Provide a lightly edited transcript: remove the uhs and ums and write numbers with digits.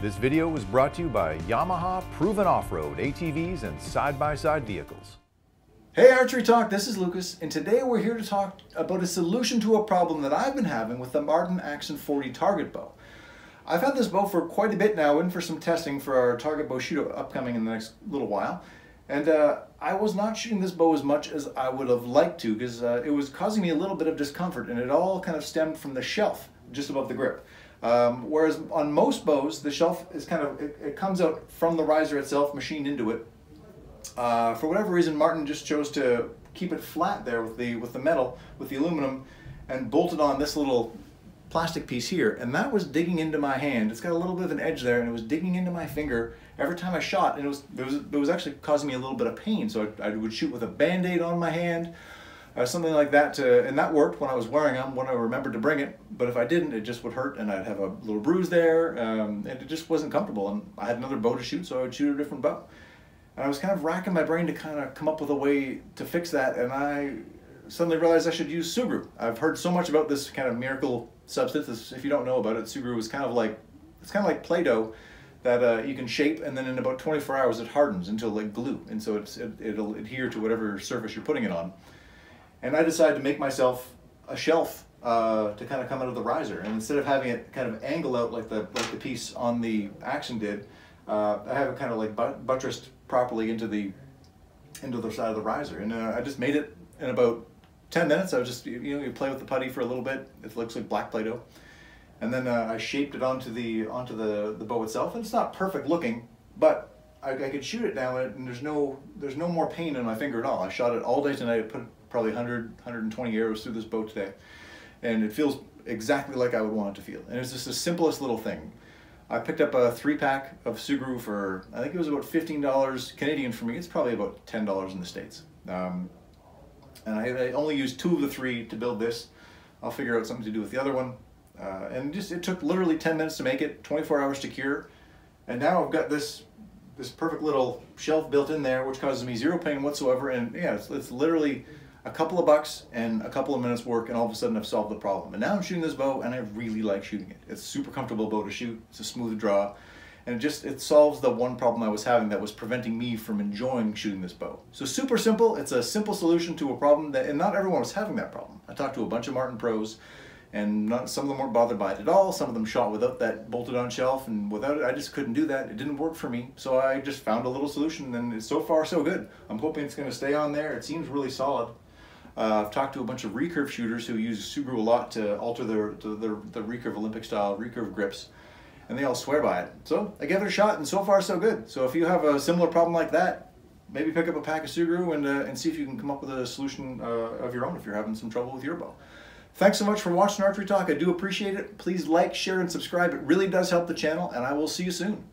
This video was brought to you by Yamaha Proven Off-Road ATVs and side-by-side vehicles. Hey ArcheryTalk, this is Lucas, and today we're here to talk about a solution to a problem that I've been having with the Martin Axon 40 target bow. I've had this bow for quite a bit now, in for some testing for our target bow shoot upcoming in the next little while. And I was not shooting this bow as much as I would have liked to, because it was causing me a little bit of discomfort, and it all kind of stemmed from the shelf just above the grip. Whereas on most bows, the shelf is kind of, it comes out from the riser itself, machined into it. For whatever reason, Martin just chose to keep it flat there with the metal, with the aluminum, and bolted on this little plastic piece here, and that was digging into my hand. It's got a little bit of an edge there, and it was digging into my finger every time I shot, and it was actually causing me a little bit of pain. So I would shoot with a band-aid on my hand, something like that, and that worked when I was wearing them, when I remembered to bring it. But if I didn't, it just would hurt, and I'd have a little bruise there, and it just wasn't comfortable. And I had another bow to shoot, so I would shoot a different bow. And I was kind of racking my brain to kind of come up with a way to fix that, and I suddenly realized I should use Sugru. I've heard so much about this kind of miracle substance. If you don't know about it, Sugru is kind of like, it's kind of like Play-Doh that you can shape, and then in about 24 hours it hardens into like glue, and so it'll adhere to whatever surface you're putting it on. And I decided to make myself a shelf to kind of come out of the riser, and instead of having it kind of angle out like the piece on the Axon did, I have it kind of like buttressed properly into the side of the riser, and I just made it in about 10 minutes. I was just, you play with the putty for a little bit. It looks like black Play-Doh, and then I shaped it onto the bow itself. And it's not perfect looking, but I could shoot it now, and there's no more pain in my finger at all. I shot it all day tonight. I put probably 120 arrows through this bow today, and it feels exactly like I would want it to feel. And it's just the simplest little thing. I picked up a 3-pack of Sugru for, I think it was about $15 Canadian for me. It's probably about $10 in the States. And I only used 2 of the 3 to build this. I'll figure out something to do with the other one. And it took literally 10 minutes to make it, 24 hours to cure. And now I've got this perfect little shelf built in there, which causes me 0 pain whatsoever. And yeah, it's literally a couple of bucks and a couple of minutes work, and all of a sudden I've solved the problem. And now I'm shooting this bow, and I really like shooting it. It's a super comfortable bow to shoot. It's a smooth draw, and it solves the one problem I was having that was preventing me from enjoying shooting this bow. So super simple. It's a simple solution to a problem and not everyone was having that problem. I talked to a bunch of Martin pros, and some of them weren't bothered by it at all. Some of them shot without that bolted on shelf, and without it I just couldn't do that. It didn't work for me, so I just found a little solution, and it's so far so good. I'm hoping it's going to stay on there. It seems really solid. I've talked to a bunch of recurve shooters who use Sugru a lot to alter the recurve Olympic style recurve grips, and they all swear by it. So I gave it a shot, and so far so good. So if you have a similar problem like that, maybe pick up a pack of Sugru and see if you can come up with a solution of your own if you're having some trouble with your bow. Thanks so much for watching ArcheryTalk. I do appreciate it. Please like, share, and subscribe. It really does help the channel, and I will see you soon.